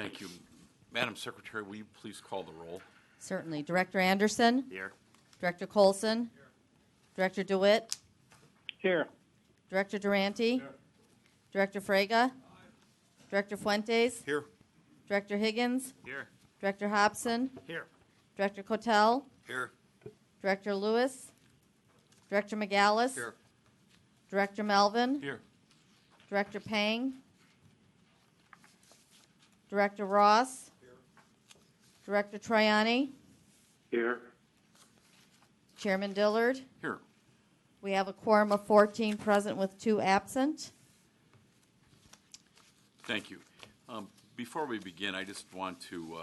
Thank you. Madam Secretary, will you please call the roll? Certainly. Director Anderson? Here. Director Colson? Here. Director DeWitt? Here. Director Durante? Here. Director Frega? Aye. Director Fuentes? Here. Director Higgins? Here. Director Hobson? Here. Director Cotel? Here. Director Lewis? Director McGallis? Here. Director Melvin? Here. Director Pang? Director Ross? Here. Director Troiani? Here. Chairman Dillard? Here. We have a quorum of 14 present with 2 absent. Thank you. Before we begin, I just want to,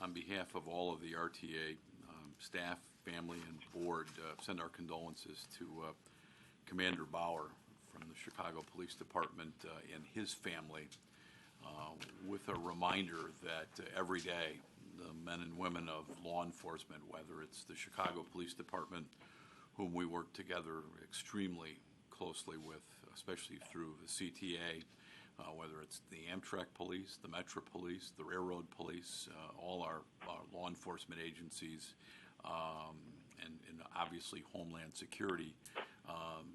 on behalf of all of the RTA staff, family, and board, send our condolences to Commander Bauer from the Chicago Police Department and his family, with a reminder that every day the men and women of law enforcement, whether it's the Chicago Police Department, whom we work together extremely closely with, especially through the CTA, whether it's the Amtrak Police, the Metro Police, the Railroad Police, all our law enforcement agencies, and obviously Homeland Security.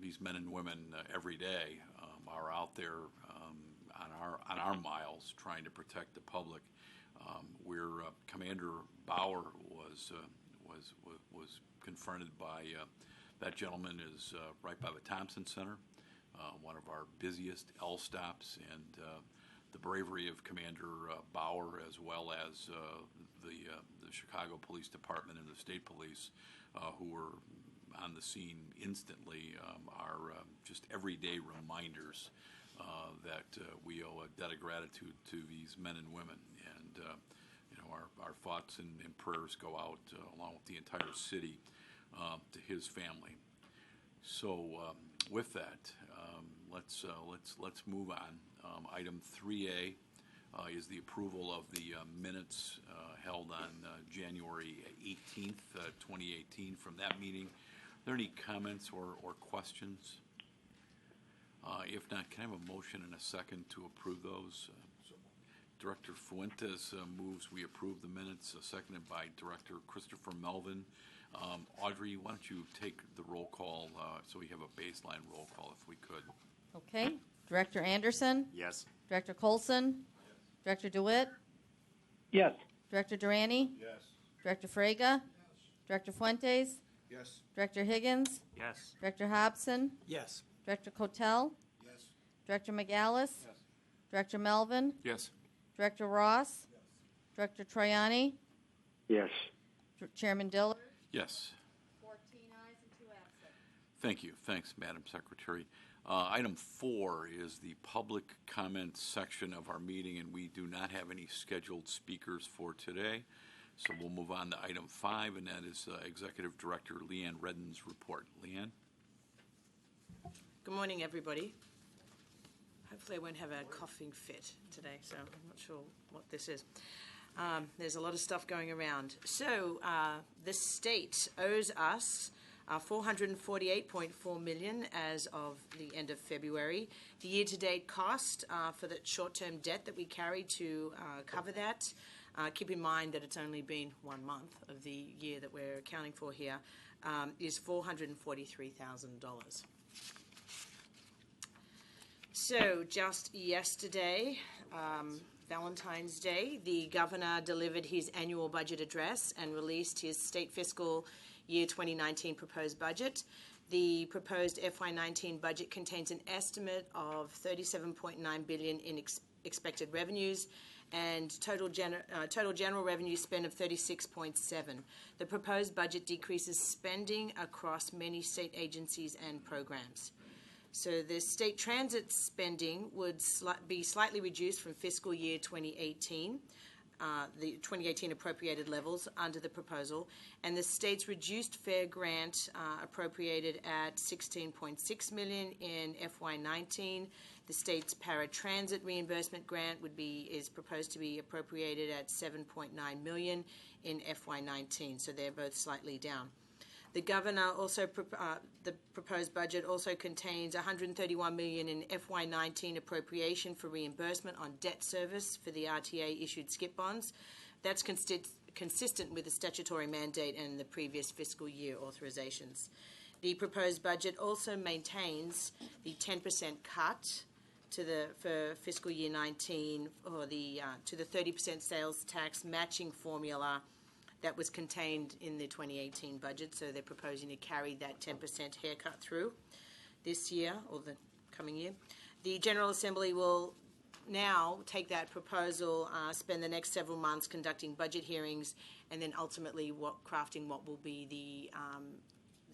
These men and women every day are out there on our miles trying to protect the public. Where Commander Bauer was confronted by that gentleman is right by the Thompson Center, one of our busiest L stops, and the bravery of Commander Bauer, as well as the Chicago Police Department and the State Police, who were on the scene instantly, are just everyday reminders that we owe a debt of gratitude to these men and women. And our thoughts and prayers go out along with the entire city to his family. So with that, let's move on. Item 3A is the approval of the minutes held on January 18th, 2018 from that meeting. Are there any comments or questions? If not, can I have a motion and a second to approve those? Director Fuentes moves we approve the minutes, seconded by Director Christopher Melvin. Audrey, why don't you take the roll call so we have a baseline roll call if we could. Okay. Director Anderson? Yes. Director Colson? Yes. Director DeWitt? Yes. Director Durante? Yes. Director Frega? Yes. Director Fuentes? Yes. Director Higgins? Yes. Director Hobson? Yes. Director Cotel? Yes. Director McGallis? Yes. Director Melvin? Yes. Director Ross? Yes. Director Troiani? Yes. Chairman Dillard? Yes. 14 ayes and 2 absent. Thank you. Thanks, Madam Secretary. Item 4 is the public comment section of our meeting, and we do not have any scheduled speakers for today. So we'll move on to item 5, and that is Executive Director Leanne Redden's report. Leanne? Good morning, everybody. Hopefully I won't have a coughing fit today, so I'm not sure what this is. There's a lot of stuff going around. So the state owes us $448.4 million as of the end of February. The year-to-date cost for the short-term debt that we carry to cover that, keep in mind that it's only been 1 month of the year that we're accounting for here, is $443,000. So just yesterday, Valentine's Day, the governor delivered his annual budget address and released his state fiscal year 2019 proposed budget. The proposed FY19 budget contains an estimate of $37.9 billion in expected revenues and total general revenue spend of $36.7. The proposed budget decreases spending across many state agencies and programs. So the state transit spending would be slightly reduced from fiscal year 2018, the 2018 appropriated levels under the proposal, and the state's reduced fare grant appropriated at $16.6 million in FY19. The state's paratransit reimbursement grant is proposed to be appropriated at $7.9 million in FY19, so they're both slightly down. The governor also, the proposed budget also contains $131 million in FY19 appropriation for reimbursement on debt service for the RTA issued skip bonds. That's consistent with the statutory mandate and the previous fiscal year authorizations. The proposed budget also maintains the 10% cut for fiscal year 19 or to the 30% sales tax matching formula that was contained in the 2018 budget. So they're proposing to carry that 10% haircut through this year or the coming year. The General Assembly will now take that proposal, spend the next several months conducting budget hearings, and then ultimately crafting what will be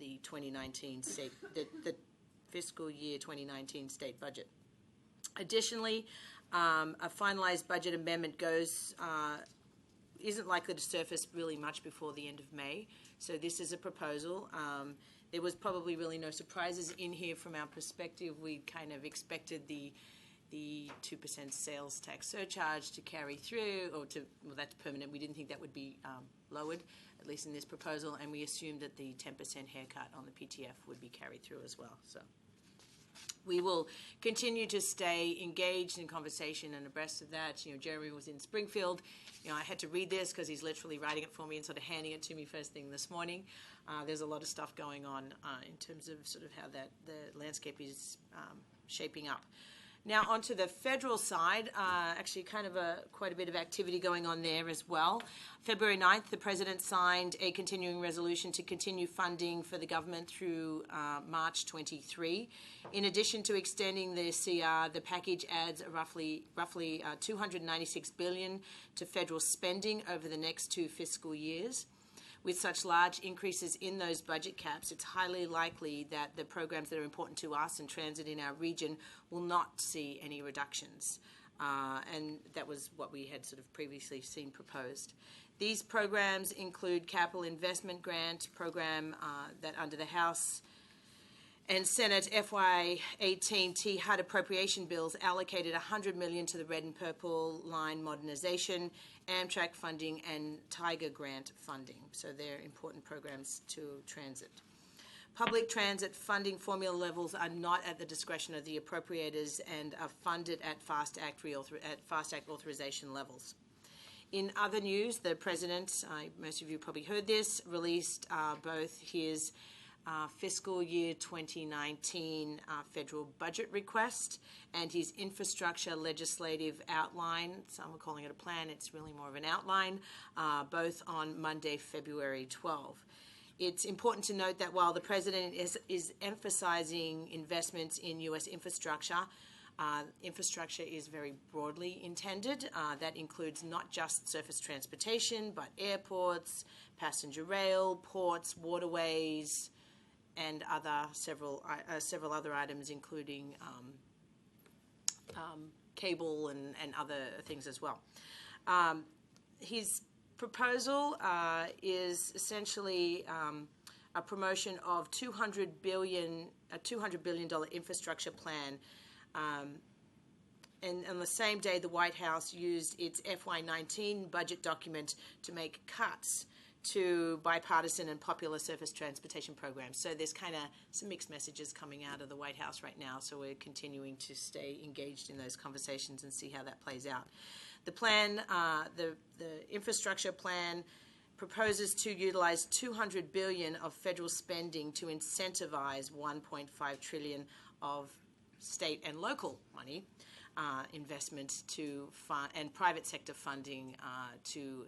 the 2019 state, the fiscal year 2019 state budget. Additionally, a finalized budget amendment isn't likely to surface really much before the end of May. So this is a proposal. There was probably really no surprises in here from our perspective. We kind of expected the 2% sales tax surcharge to carry through, well, that's permanent. We didn't think that would be lowered, at least in this proposal, and we assumed that the 10% haircut on the PTF would be carried through as well. So we will continue to stay engaged in conversation and abreast of that. Jeremy was in Springfield. I had to read this because he's literally writing it for me and sort of handing it to me first thing this morning. There's a lot of stuff going on in terms of sort of how the landscape is shaping up. Now onto the federal side, actually kind of quite a bit of activity going on there as well. February 9th, the President signed a continuing resolution to continue funding for the government through March 23. In addition to extending the CR, the package adds roughly $296 billion to federal spending over the next 2 fiscal years. With such large increases in those budget caps, it's highly likely that the programs that are important to us and transit in our region will not see any reductions. And that was what we had sort of previously seen proposed. These programs include Capital Investment Grant program that under the House and Senate FY18 T-HUD appropriation bills allocated $100 million to the Red and Purple Line modernization, Amtrak funding, and Tiger Grant funding. So they're important programs to transit. Public transit funding formula levels are not at the discretion of the appropriators and are funded at FAST Act authorization levels. In other news, the President, most of you probably heard this, released both his fiscal year 2019 federal budget request and his infrastructure legislative outline. Some are calling it a plan. It's really more of an outline, both on Monday, February 12. It's important to note that while the President is emphasizing investments in U.S. infrastructure, infrastructure is very broadly intended. That includes not just surface transportation, but airports, passenger rail, ports, waterways, and several other items, including cable and other things as well. His proposal is essentially a promotion of a $200 billion infrastructure plan. And on the same day, the White House used its FY19 budget document to make cuts to bipartisan and popular surface transportation programs. So there's kind of some mixed messages coming out of the White House right now, so we're continuing to stay engaged in those conversations and see how that plays out. The plan, the infrastructure plan, proposes to utilize $200 billion of federal spending to incentivize $1.5 trillion of state and local money, investment and private sector funding to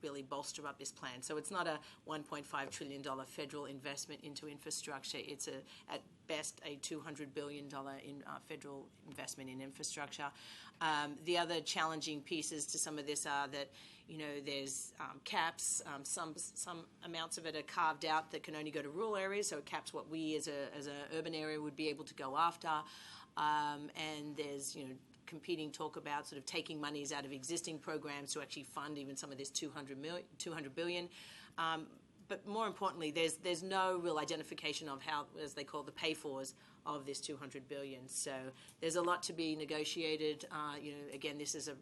really bolster up this plan. So it's not a $1.5 trillion federal investment into infrastructure. It's at best a $200 billion federal investment in infrastructure. The other challenging pieces to some of this are that there's caps. Some amounts of it are carved out that can only go to rural areas, so it caps what we as an urban area would be able to go after. And there's competing talk about sort of taking monies out of existing programs to actually fund even some of this $200 billion. but more importantly, there's no real identification of how, as they call the pay-fors of this $200 billion. So there's a lot to be negotiated. Again, this is a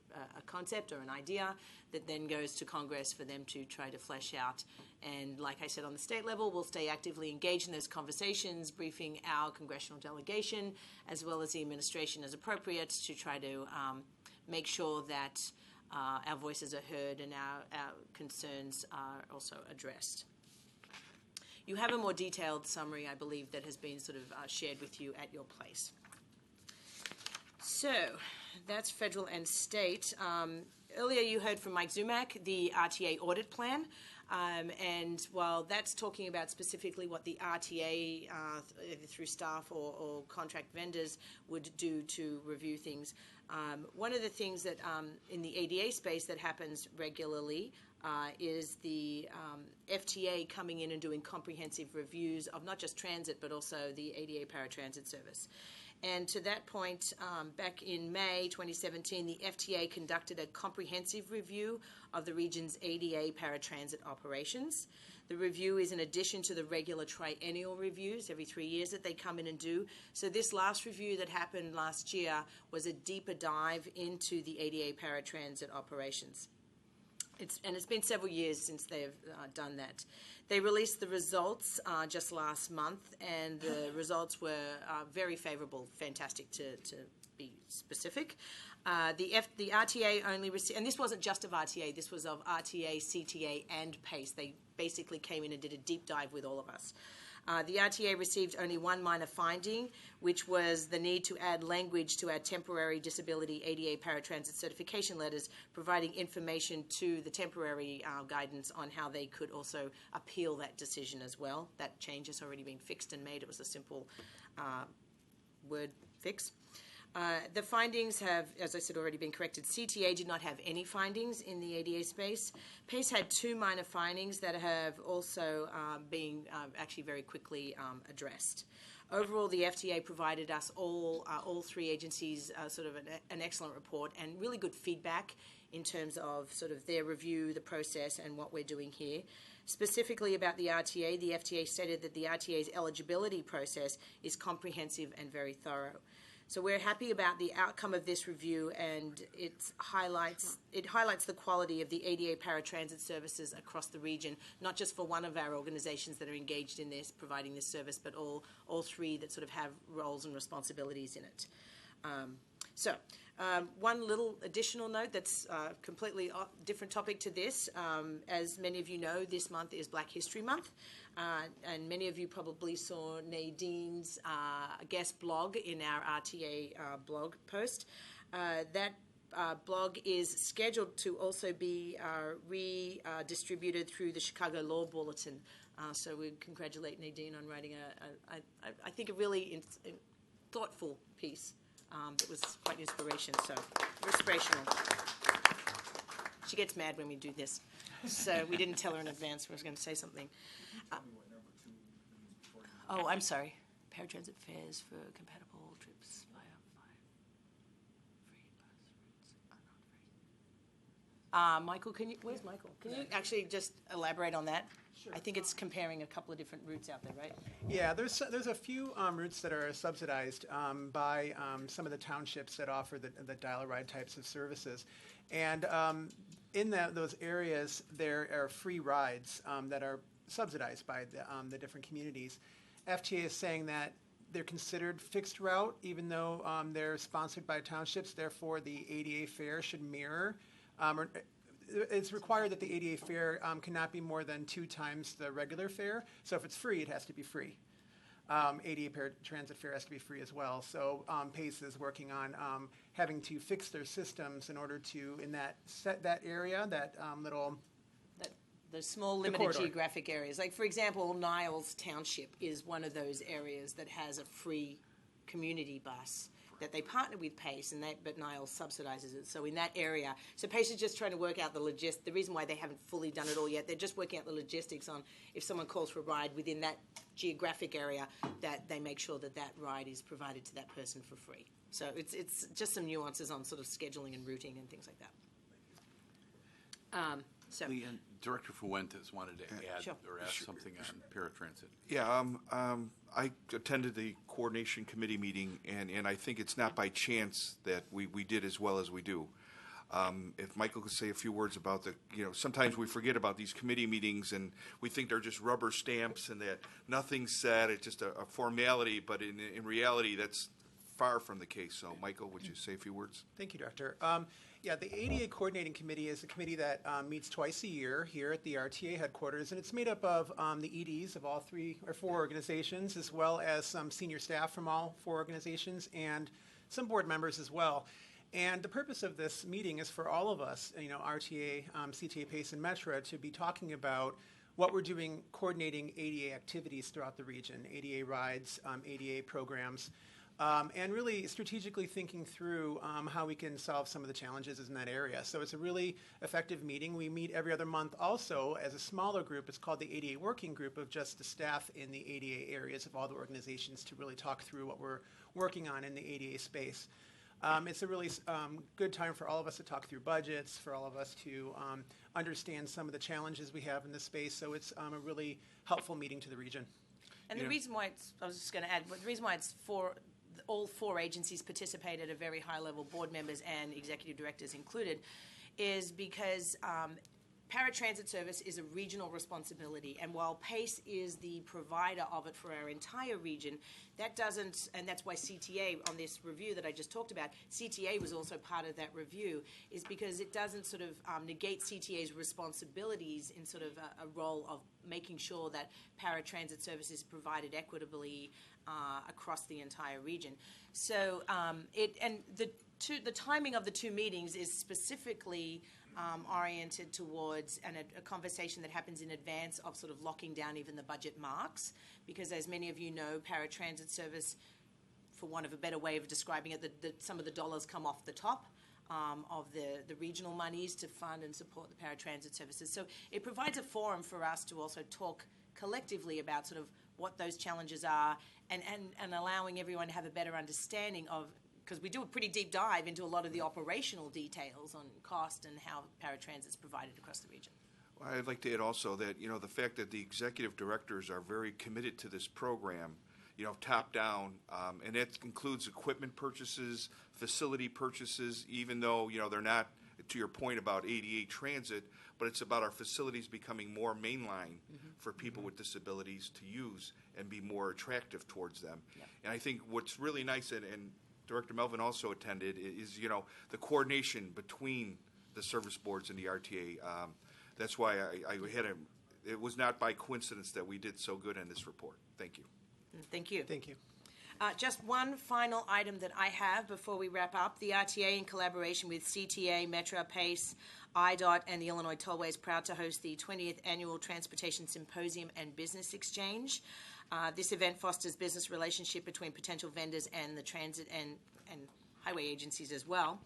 concept or an idea that then goes to Congress for them to try to flesh out. And like I said, on the state level, we'll stay actively engaged in those conversations, briefing our congressional delegation as well as the administration as appropriate to try to make sure that our voices are heard and our concerns are also addressed. You have a more detailed summary, I believe, that has been sort of shared with you at your place. So that's federal and state. Earlier you heard from Mike Zumak, the RTA audit plan. And while that's talking about specifically what the RTA, either through staff or contract vendors, would do to review things, one of the things that in the ADA space that happens regularly is the FTA coming in and doing comprehensive reviews of not just transit but also the ADA Paratransit service. And to that point, back in May 2017, the FTA conducted a comprehensive review of the region's ADA paratransit operations. The review is in addition to the regular triennial reviews every 3 years that they come in and do. So this last review that happened last year was a deeper dive into the ADA paratransit operations. It's been several years since they've done that. They released the results just last month, and the results were very favorable, fantastic to be specific. The RTA only received, and this wasn't just of RTA, this was of RTA, CTA, and PACE. They basically came in and did a deep dive with all of us. The RTA received only one minor finding, which was the need to add language to our temporary disability ADA paratransit certification letters, providing information to the temporary guidance on how they could also appeal that decision as well. That change has already been fixed and made. It was a simple word fix. The findings have, as I said, already been corrected. CTA did not have any findings in the ADA space. PACE had two minor findings that have also been actually very quickly addressed. Overall, the FTA provided us all three agencies sort of an excellent report and really good feedback in terms of sort of their review, the process, and what we're doing here. Specifically about the RTA, the FTA stated that the RTA's eligibility process is comprehensive and very thorough. So we're happy about the outcome of this review, and it highlights the quality of the ADA paratransit services across the region, not just for one of our organizations that are engaged in this, providing this service, but all three that sort of have roles and responsibilities in it. One little additional note that's a completely different topic to this. As many of you know, this month is Black History Month, and many of you probably saw Nadine's guest blog in our RTA blog post. That blog is scheduled to also be redistributed through the Chicago Law Bulletin. So we congratulate Nadine on writing I think a really thoughtful piece. It was quite inspirational. She gets mad when we do this. So we didn't tell her in advance we was going to say something. Oh, I'm sorry. Paratransit fares for compatible trips via 5 free bus routes are not free. Michael, where's Michael? Can you actually just elaborate on that? Sure. I think it's comparing a couple of different routes out there, right? Yeah, there's a few routes that are subsidized by some of the townships that offer the dial-a-ride types of services. And in those areas, there are free rides that are subsidized by the different communities. FTA is saying that they're considered fixed route, even though they're sponsored by townships. Therefore, the ADA fare should mirror. It's required that the ADA fare cannot be more than 2 times the regular fare. So if it's free, it has to be free. ADA paratransit fare has to be free as well. So PACE is working on having to fix their systems in order to, in that area, that little... The small limited geographic areas. Like, for example, Niles Township is one of those areas that has a free community bus that they partner with PACE, but Niles subsidizes it. So in that area, so PACE is just trying to work out the reason why they haven't fully done it all yet. They're just working out the logistics on if someone calls for a ride within that geographic area, that they make sure that that ride is provided to that person for free. So it's just some nuances on sort of scheduling and routing and things like that. Leanne, Director Fuentes wanted to add Sure. or ask something on paratransit. Yeah, I attended the coordination committee meeting, and I think it's not by chance that we did as well as we do. If Michael could say a few words about sometimes we forget about these committee meetings and we think they're just rubber stamps and that nothing's said, it's just a formality, but in reality, that's far from the case. So, Michael, would you say a few words? Thank you, Director. Yeah, the ADA Coordinating Committee is a committee that meets twice a year here at the RTA headquarters, and it's made up of the EDs of all 3 or 4 organizations, as well as some senior staff from all 4 organizations, and some board members as well. And the purpose of this meeting is for all of us, RTA, CTA, PACE, and Metra, to be talking about what we're doing coordinating ADA activities throughout the region, ADA rides, ADA programs, and really strategically thinking through how we can solve some of the challenges in that area. So it's a really effective meeting. We meet every other month also as a smaller group. It's called the ADA Working Group of just the staff in the ADA areas of all the organizations to really talk through what we're working on in the ADA space. It's a really good time for all of us to talk through budgets, for all of us to understand some of the challenges we have in this space. So it's a really helpful meeting to the region. And the reason why I was just going to add, the reason why it's all 4 agencies participate at a very high level, board members and executive directors included, is because paratransit service is a regional responsibility, and while PACE is the provider of it for our entire region, that doesn't, and that's why CTA, on this review that I just talked about, CTA was also part of that review, is because it doesn't sort of negate CTA's responsibilities in sort of a role of making sure that paratransit service is provided equitably across the entire region. So the timing of the 2 meetings is specifically oriented towards a conversation that happens in advance of sort of locking down even the budget marks, because as many of you know, paratransit service, for want of a better way of describing it, some of the dollars come off the top of the regional monies to fund and support the paratransit services. So it provides a forum for us to also talk collectively about sort of what those challenges are and allowing everyone to have a better understanding of, because we do a pretty deep dive into a lot of the operational details on cost and how paratransit is provided across the region. Well, I'd like to add also that, the fact that the executive directors are very committed to this program, top down, and that includes equipment purchases, facility purchases, even though, they're not, to your point about ADA transit, but it's about our facilities becoming more mainline for people with disabilities to use and be more attractive towards them. Yeah. And I think what's really nice, and Director Melvin also attended, is, the coordination between the service boards and the RTA. That's why it was not by coincidence that we did so good in this report. Thank you. Thank you. Thank you. Just one final item that I have before we wrap up. The RTA, in collaboration with CTA, Metra, PACE, IDOT, and the Illinois Tollway, is proud to host the 20th Annual Transportation Symposium and Business Exchange. This event fosters business relationship between potential vendors and the transit and highway agencies as well.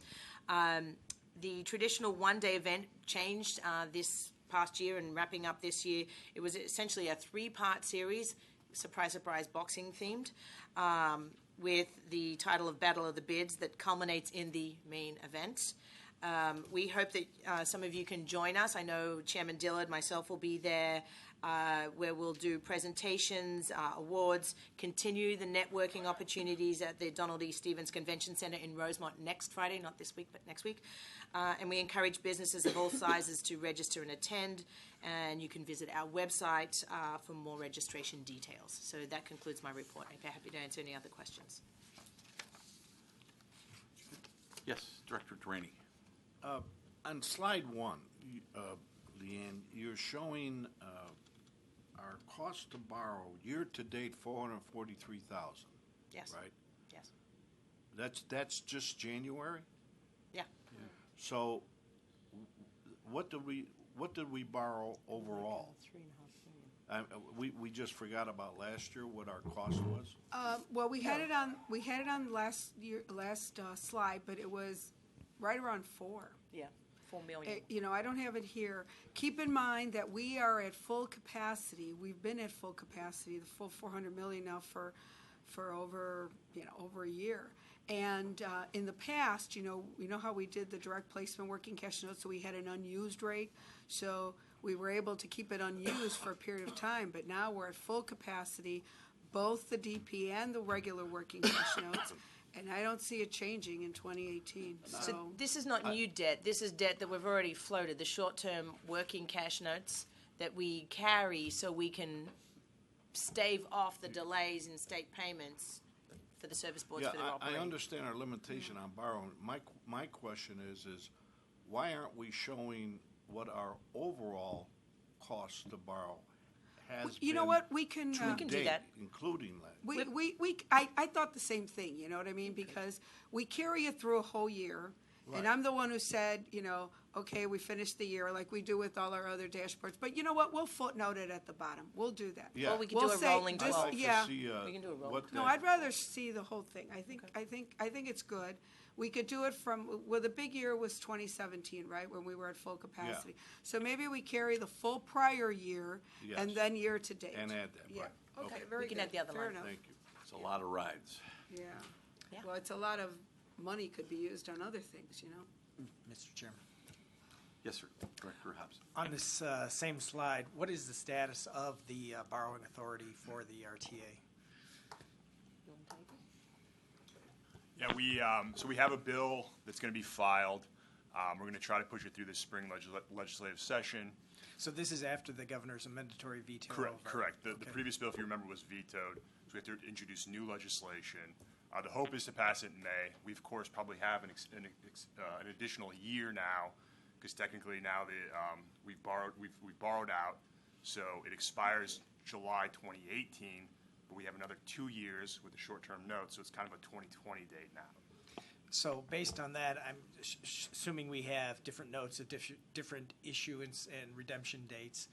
The traditional one-day event changed this past year and wrapping up this year. It was essentially a 3-part series, surprise, surprise, boxing themed, with the title of Battle of the Bids that culminates in the main event. We hope that some of you can join us. I know Chairman Dillard, myself will be there, where we'll do presentations, awards, continue the networking opportunities at the Donald E. Stevens Convention Center in Rosemont next Friday, not this week, but next week. And we encourage businesses of all sizes to register and attend, and you can visit our website for more registration details. So that concludes my report. I'd be happy to answer any other questions. Yes, Director Durrani. On slide 1, Leanne, you're showing our cost to borrow year-to-date $443,000. Yes. Right? Yes. That's just January? Yeah. So what did we borrow overall? $3.5 million. We just forgot about last year what our cost was. Well, we had it on last slide, but it was right around 4. Yeah, $4 million. I don't have it here. Keep in mind that we are at full capacity. We've been at full capacity, the full $400 million now for over a year. And in the past, you know how we did the direct placement working cash notes, so we had an unused rate. So we were able to keep it unused for a period of time, but now we're at full capacity, both the DP and the regular working cash notes, and I don't see it changing in 2018. So this is not new debt. This is debt that we've already floated, the short-term working cash notes that we carry so we can stave off the delays in state payments for the service boards Yeah, for their I operating. understand our limitation on borrowing. My question is why aren't we showing what our overall cost to borrow has been? You know what, we can We can do date, that. including that. I thought the same thing, you know what I mean? Because we carry it through a whole year, and Right. I'm the one who said, okay, we finished the year like we do with all our other dashboards. But you know what? We'll footnote it at the bottom. We'll do that. Yeah. Or we could We'll do a say rolling this- 12. I'd like yeah. to see We can do a roll. what No, that- I'd rather see the whole thing. I think it's good. We could do it the big year was 2017, right, when we were at full capacity. So maybe we carry the full prior year and Yes. then year to date. And add that, Yeah. right. Okay, Okay. very We can good. add the other Fair line. enough. Thank you. It's a lot of rides. Yeah. Yeah. Well, it's a lot of money could be used on other things, Mr. Chairman. Yes, sir. Director Hobson. On this same slide, what is the status of the borrowing authority for the RTA? Yeah, so we have a bill that's going to be filed. We're going to try to push it through this spring legislative session. So this is after the governor's mandatory veto? Correct. The Okay. previous bill, if you remember, was vetoed, so we have to introduce new legislation. The hope is to pass it in May. We, of course, probably have an additional year now, because technically now we've borrowed out, so it expires July 2018, but we have another 2 years with the short-term note, so it's kind of a 2020 date now. So based on that, I'm assuming we have different notes at different issuance and redemption dates.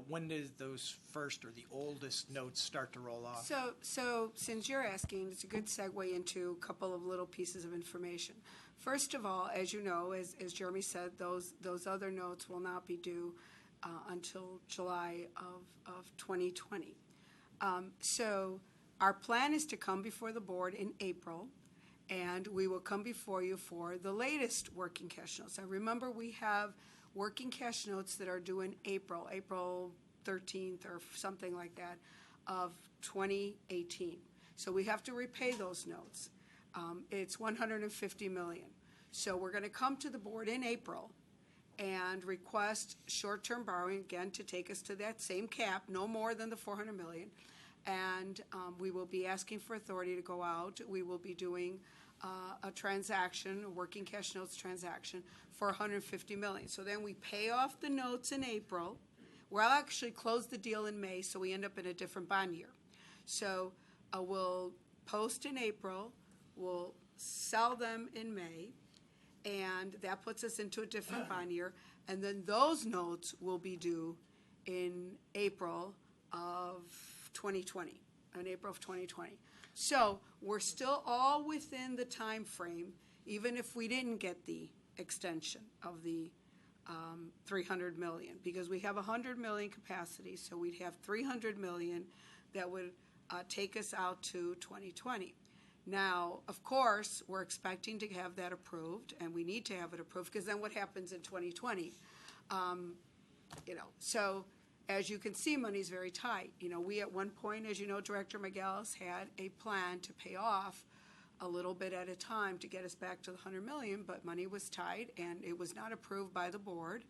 When do those first or the oldest notes start to roll off? So since you're asking, it's a good segue into a couple of little pieces of information. First of all, as you know, as Jeremy said, those other notes will not be due until July of 2020. So our plan is to come before the board in April, and we will come before you for the latest working cash notes. Now, remember, we have working cash notes that are due in April 13th or something like that of 2018. So we have to repay those notes. It's $150 million. So we're going to come to the board in April and request short-term borrowing, again, to take us to that same cap, no more than the $400 million. And we will be asking for authority to go out. We will be doing a transaction, a working cash notes transaction for $150 million. So then we pay off the notes in April. We'll actually close the deal in May, so we end up in a different bond year. So we'll post in April, we'll sell them in May, and that puts us into a different bond year. And then those notes will be due in April of 2020, in April of 2020. So we're still all within the time frame, even if we didn't get the extension of the 300 million, because we have 100 million capacity, so we'd have 300 million that would take us out to 2020. Now, of course, we're expecting to have that approved, and we need to have it approved, because then what happens in 2020? So as you can see, money's very tight. We at one point, as you know, Director McGallis had a plan to pay off a little bit at a time to get us back to the 100 million, but money was tight and it was not approved by the board.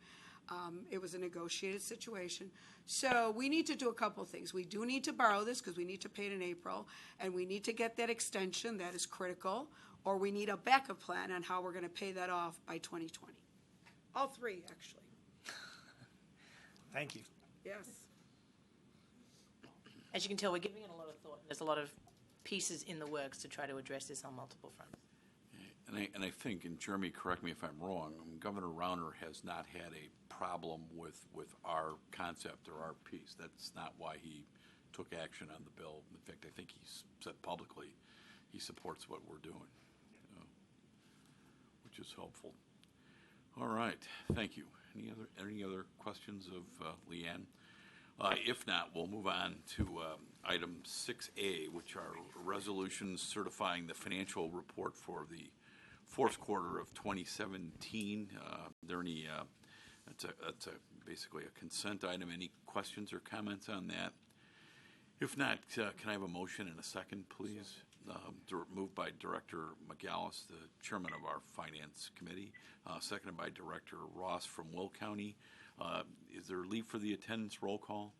It was a negotiated situation. So we need to do a couple things. We do need to borrow this because we need to pay it in April, and we need to get that extension. That is critical. Or we need a backup plan on how we're going to pay that off by 2020. All three, actually. Thank you. Yes. As you can tell, we're giving it a lot of thought. There's a lot of pieces in the works to try to address this on multiple fronts. And I think, and Jeremy, correct me if I'm wrong, Governor Rauner has not had a problem with our concept or our piece. That's not why he took action on the bill. In fact, I think he's said publicly he supports what we're doing, which is helpful. All right, thank you. Any other questions of Leanne? If not, we'll move on to item 6A, which are resolutions certifying the financial report for the fourth quarter of 2017. That's a basically a consent item. Any questions or comments on that? If not, can I have a motion and a second, please? Moved by Director McGallis, the chairman of our Finance Committee, seconded by Director Ross from Will County. Is there leave for the attendance roll call?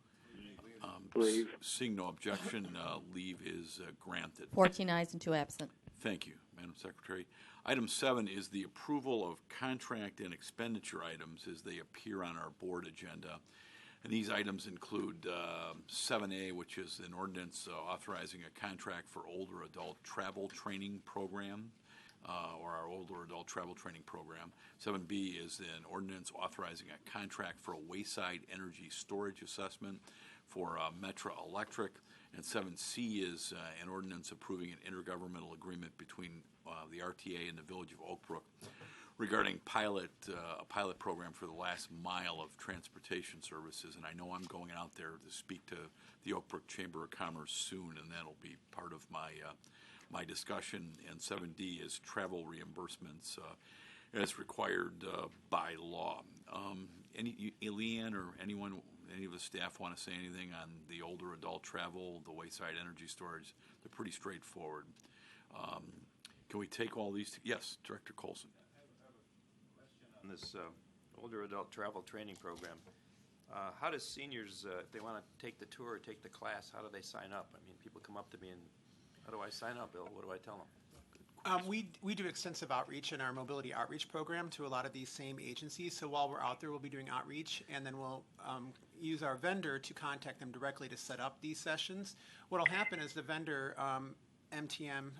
Leave. Seeing no objection, leave is granted. 14 ayes and 2 absent. Thank you, Madam Secretary. Item 7 is the approval of contract and expenditure items as they appear on our board agenda. And these items include 7A, which is an ordinance authorizing a contract for older adult travel training program, or our older adult travel training program. 7B is an ordinance authorizing a contract for a wayside energy storage assessment for Metra Electric. And 7C is an ordinance approving an intergovernmental agreement between the RTA and the Village of Oak Brook regarding a pilot program for the last mile of transportation services. And I know I'm going out there to speak to the Oak Brook Chamber of Commerce soon, and that'll be part of my discussion. And 7D is travel reimbursements as required by law. Leanne or anyone, any of the staff want to say anything on the older adult travel, the wayside energy storage? They're pretty straightforward. Can we take all these? Yes, Director Colson. On this older adult travel training program, how does seniors, if they want to take the tour or take the class, how do they sign up? I mean, people come up to me and, how do I sign up, Bill? What do I tell them? We do extensive outreach in our mobility outreach program to a lot of these same agencies. So while we're out there, we'll be doing outreach, and then we'll use our vendor to contact them directly to set up these sessions. What will happen is the vendor, MTM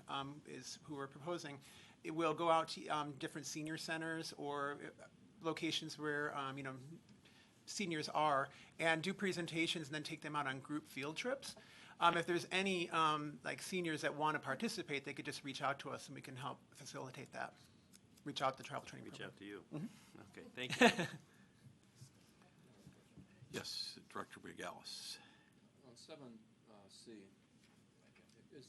is who we're proposing, it will go out to different senior centers or locations where seniors are and do presentations and then take them out on group field trips. If there's any like seniors that want to participate, they could just reach out to us and we can help facilitate that. Reach out to the travel training program. Out to you. Mm-hmm. Okay, thank you. Yes, Director McGallis. On 7C, is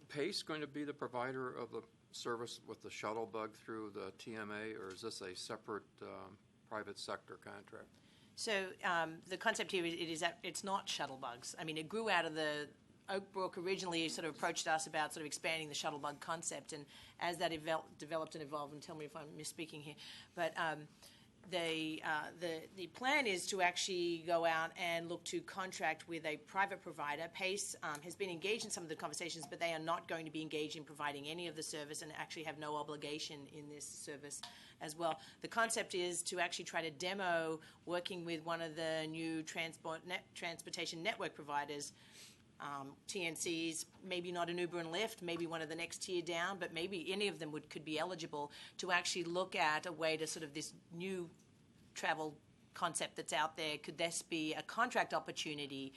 PACE going to be the provider of the service with the shuttle bug through the TMA, or is this a separate private sector contract? So the concept here it's not shuttle bugs. I mean, it grew out of the Oak Brook originally sort of approached us about sort of expanding the shuttle bug concept, and as that developed and evolved, and tell me if I'm misspeaking here, but the plan is to actually go out and look to contract with a private provider. PACE has been engaged in some of the conversations, but they are not going to be engaged in providing any of the service and actually have no obligation in this service as well. The concept is to actually try to demo working with one of the new transportation network providers, TNCs, maybe not an Uber and Lyft, maybe one of the next tier down, but maybe any of them could be eligible to actually look at a way to sort of this new travel concept that's out there. Could this be a contract opportunity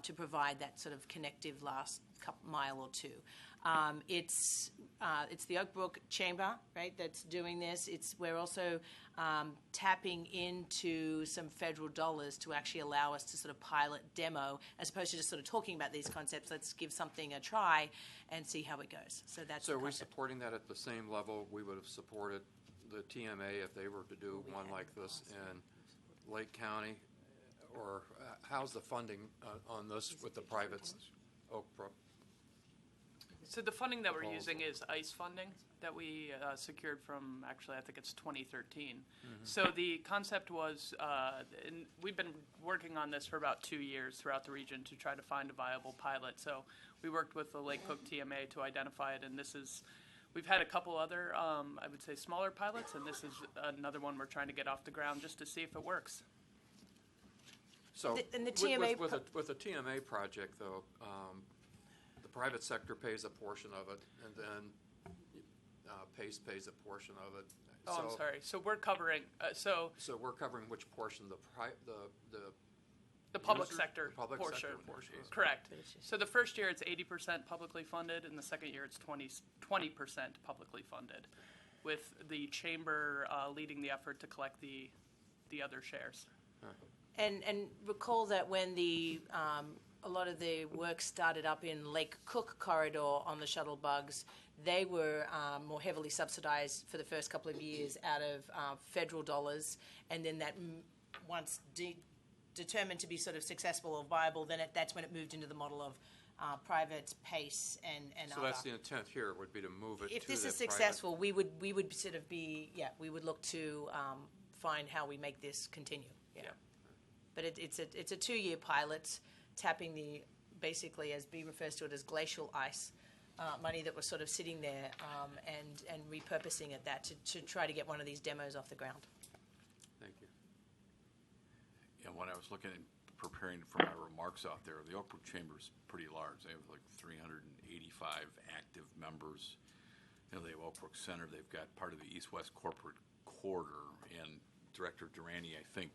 to provide that sort of connective last mile or two? It's the Oak Brook Chamber, right, that's doing this. We're also tapping into some federal dollars to actually allow us to sort of pilot demo, as opposed to just sort of talking about these concepts. Let's give something a try and see how it goes. So that's. So are we supporting that at the same level we would have supported the TMA if they were to do one like this in Lake County, or how's the funding on this with the privates, Oak Brook? So the funding that we're using is ICE funding that we secured from, actually, I think it's 2013. Mm-hmm. So the concept was, and we've been working on this for about 2 years throughout the region to try to find a viable pilot. So we worked with the Lake Cook TMA to identify it, and we've had a couple other, I would say, smaller pilots, and this is another one we're trying to get off the ground just to see if it works. So and the TMA with the TMA project, though, the private sector pays a portion of it, and then PACE pays a portion of it. Oh, so, I'm sorry. So we're covering. So we're covering which portion? The public sector public portion. Sector portion. Correct. So the first year it's 80% publicly funded, and the second year it's 20% publicly funded, with the chamber leading the effort to collect the other shares. And recall that when a lot of the work started up in Lake Cook corridor on the shuttle bugs, they were more heavily subsidized for the first couple of years out of federal dollars, and then that once determined to be sort of successful or viable, then that's when it moved into the model of private PACE and So other. that's the intent here, would be to move it If to this the is private- successful, we would sort of be, we would look to find how we make this continue. Yeah. But it's a 2-year pilot, tapping the, basically, as B refers to it, as glacial ice, money that was sort of sitting there, and repurposing it to try to get one of these demos off the ground. Thank you. Yeah, when I was looking and preparing for my remarks out there, the Oak Brook Chamber is pretty large. They have like 385 active members. You know, they have Oak Brook Center. They've got part of the East-West Corporate Corridor, and Director Durante, I think,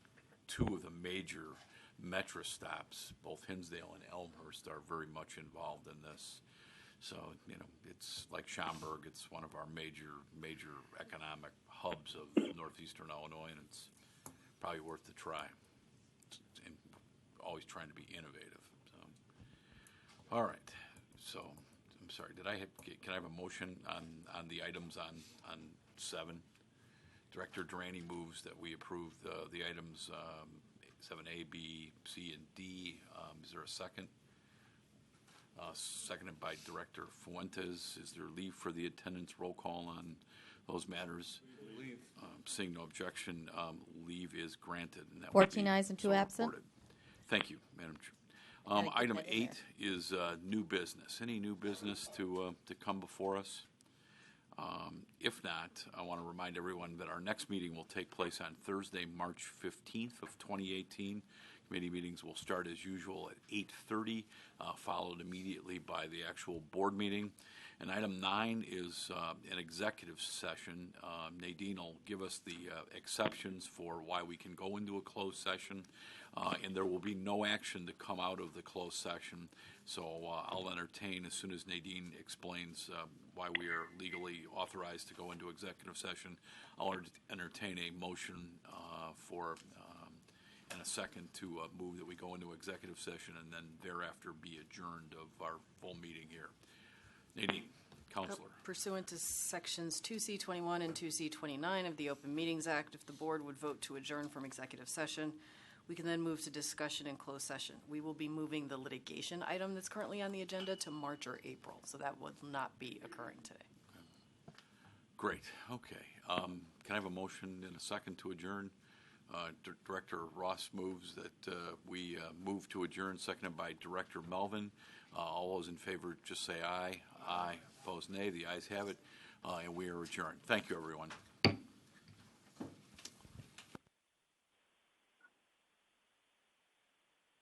2 of the major Metro stops, both Hinsdale and Elmhurst, are very much involved in this. So, you know, it's like Schaumburg. It's one of our major economic hubs of northeastern Illinois, and it's probably worth the try. And always trying to be innovative. So, all right. So, I'm sorry. Can I have a motion on the items on 7? Director Durante moves that we approve the items 7A, B, C, and D. Is there a second? Seconded by Director Fuentes. Is there leave for the attendance roll call on those matters? Leave. Seeing no objection, leave is granted. And that 14 will be ayes and 2 so absent. reported. Thank you, Madam Chair. Gotta keep Item that in 8 is new business. Any new business to come before us? If not, I want to remind everyone that our next meeting will take place on Thursday, March 15th of 2018. Committee meetings will start as usual at 8:30, followed immediately by the actual board meeting. And item 9 is an executive session. Nadine will give us the exceptions for why we can go into a closed session, and there will be no action to come out of the closed session. So I'll entertain, as soon as Nadine explains why we are legally authorized to go into executive session, I'll entertain a motion and a second to move that we go into executive session and then thereafter be adjourned of our full meeting here. Nadine, Counselor. Pursuant to Sections 2C21 and 2C29 of the Open Meetings Act, if the board would vote to adjourn from executive session, we can then move to discussion in closed session. We will be moving the litigation item that's currently on the agenda to March or April, so that will not be occurring today. Great. Okay. Can I have a motion and a second to adjourn? Director Ross moves that we move to adjourn, seconded by Director Melvin. All those in favor just say aye. Aye. Opposed, nay. The ayes have it, and we are adjourned. Thank you, everyone.